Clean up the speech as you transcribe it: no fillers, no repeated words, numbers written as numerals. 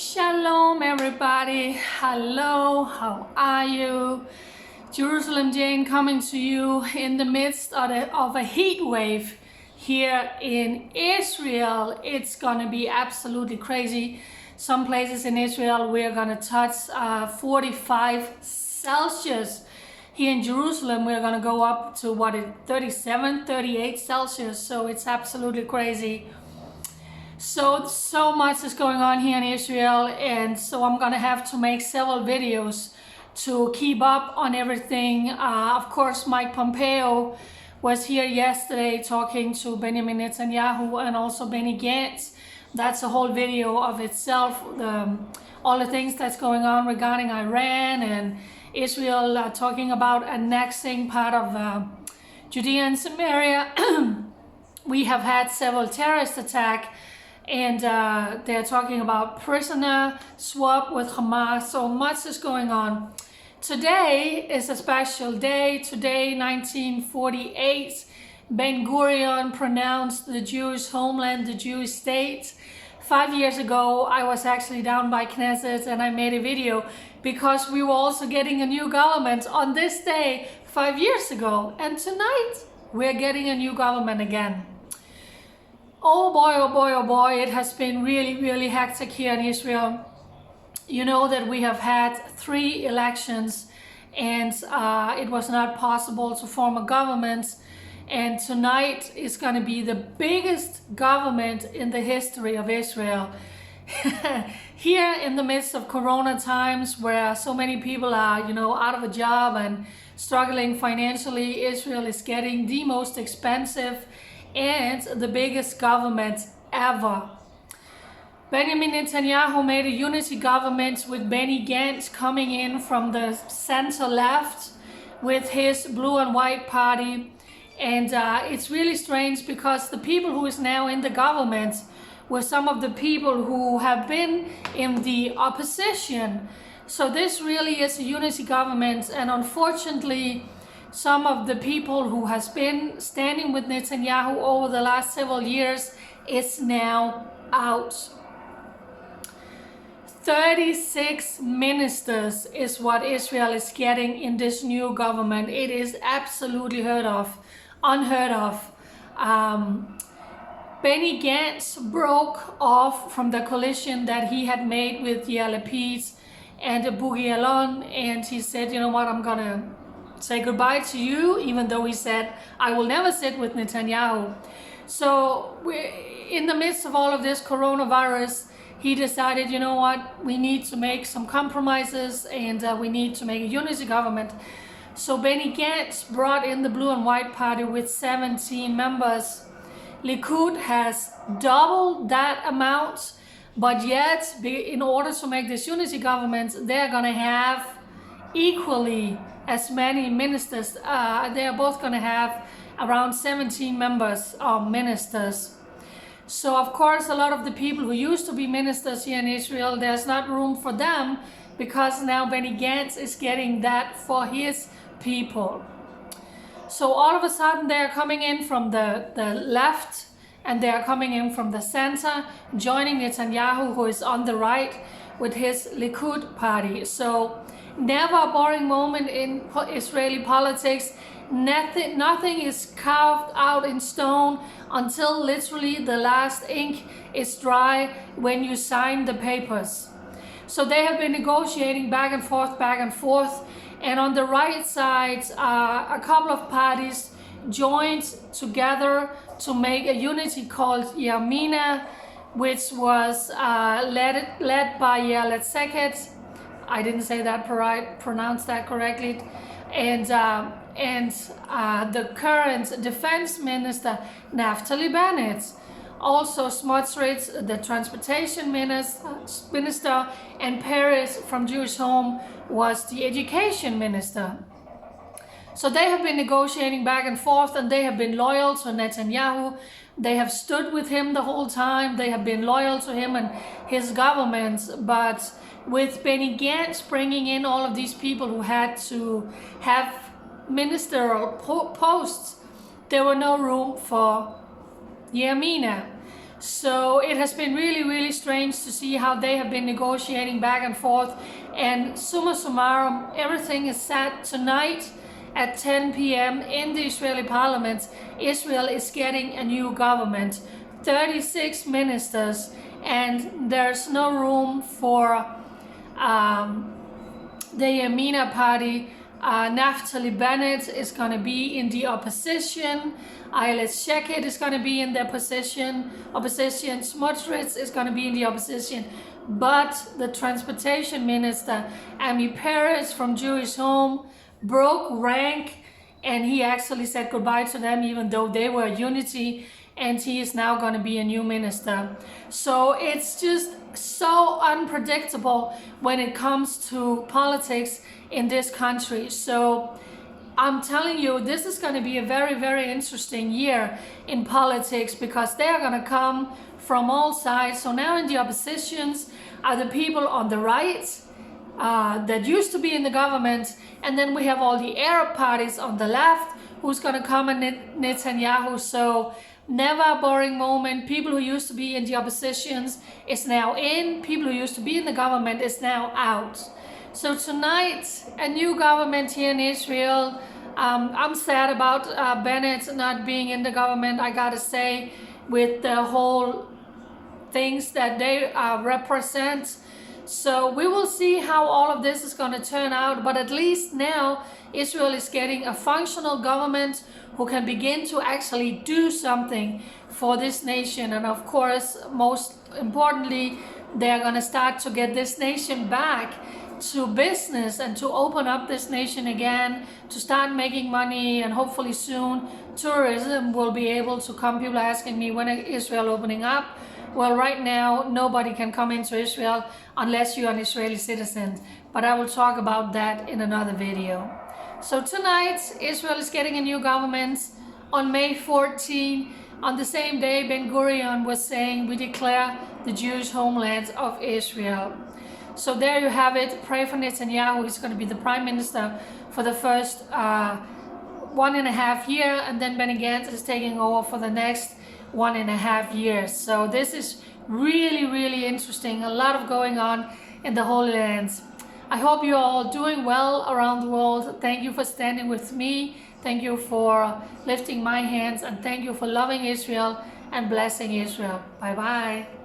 Shalom everybody, hello, how are you? Jerusalem Jane coming to you in the midst of a heat wave here in Israel. It's gonna be absolutely crazy. Some places in Israel we're gonna touch 45 Celsius. Here in Jerusalem we're gonna go up to 37, 38 Celsius, so it's absolutely crazy. So much is going on here in Israel, and so I'm gonna have to make several videos to keep up on everything. Of course, Mike Pompeo was here yesterday talking to Benjamin Netanyahu and also Benny Gantz. That's a whole video of itself, all the things that's going on regarding Iran and Israel talking about annexing part of Judea and Samaria. We have had several terrorist attacks, and they're talking about prisoner swap with Hamas. So much is going on. Today is a special day. Today, 1948, Ben Gurion pronounced the Jewish homeland, the Jewish state. 5 years ago, I was actually down by Knesset and I made a video because we were also getting a new government on this day 5 years ago. And tonight, we're getting a new government again. Oh boy, oh boy, oh boy, it has been really hectic here in Israel. You know that we have had 3 elections and it was not possible to form a government. And tonight is going to be the biggest government in the history of Israel. Here in the midst of Corona times where so many people are, out of a job and struggling financially, Israel is getting the most expensive and the biggest government ever. Benjamin Netanyahu made a unity government with Benny Gantz coming in from the center left with his blue and white party. And it's really strange because the people who is now in the government were some of the people who have been in the opposition. So this really is a unity government, and unfortunately some of the people who has been standing with Netanyahu over the last several years is now out. 36 ministers is what Israel is getting in this new government. It is absolutely unheard of. Benny Gantz broke off from the coalition that he had made with Yair Lapid and Bughi Alon, and he said, you know what, I'm gonna say goodbye to you, even though he said, I will never sit with Netanyahu. So in the midst of all of this coronavirus, he decided, you know what, we need to make some compromises and we need to make a unity government. So Benny Gantz brought in the blue and white party with 17 members. Likud has doubled that amount, but yet in order to make this unity government, they're gonna have equally as many ministers. They are both going to have around 17 members or ministers. So of course a lot of the people who used to be ministers here in Israel, there's not room for them because now Benny Gantz is getting that for his people. So all of a sudden they're coming in from the left and they're coming in from the center, joining Netanyahu, who is on the right with his Likud party. So never a boring moment in Israeli politics. Nothing is carved out in stone until literally the last ink is dry when you sign the papers. So they have been negotiating back and forth. And on the right side, a couple of parties joined together to make a unity called Yamina, which was led by Yair Lapid. I didn't say that pronounce that correctly. And the current defense minister, Naftali Bennett. Also Smotrich, the transportation minister, and Peres from Jewish Home was the education minister. So they have been negotiating back and forth, and they have been loyal to Netanyahu. They have stood with him the whole time. They have been loyal to him and his government. But with Benny Gantz bringing in all of these people who had to have ministerial posts, there were no room for Yamina. So it has been really, really strange to see how they have been negotiating back and forth. And summa summarum, everything is set tonight at 10 p.m. in the Israeli parliament. Israel is getting a new government, 36 ministers, and there's no room for the Yamina party. Naftali Bennett is going to be in the opposition. Let's check it is going to be in the opposition. Smotrich is going to be in the opposition. But the transportation minister, Ami Peres from Jewish Home, broke rank, and he actually said goodbye to them even though they were unity, and he is now going to be a new minister. So it's just so unpredictable when it comes to politics in this country. So I'm telling you, this is going to be a very, very interesting year in politics, because they are going to come from all sides. So now in the oppositions are the people on the right that used to be in the government, and then we have all the Arab parties on the left who's going to come in Netanyahu. So never a boring moment. People who used to be in the oppositions is now in. People who used to be in the government is now out. So tonight, a new government here in Israel. I'm sad about Bennett not being in the government, I gotta say, with the whole things that they represent. So we will see how all of this is going to turn out, but at least now Israel is getting a functional government who can begin to actually do something for this nation. And of course, most importantly, they're going to start to get this nation back to business and to open up this nation again, to start making money, and hopefully soon tourism will be able to come. People are asking me, when is Israel opening up? Well, right now, nobody can come into Israel unless you're an Israeli citizen. But I will talk about that in another video. So tonight, Israel is getting a new government on May 14. On the same day, Ben-Gurion was saying, we declare the Jewish homeland of Israel. So there you have it. Pray for Netanyahu. He's going to be the prime minister for the first 1.5 years, and then Benny Gantz is taking over for the next 1.5 years. So this is really, really interesting. A lot of going on in the Holy Lands. I hope you're all doing well around the world. Thank you for standing with me. Thank you for lifting my hands, and thank you for loving Israel and blessing Israel. Bye-bye.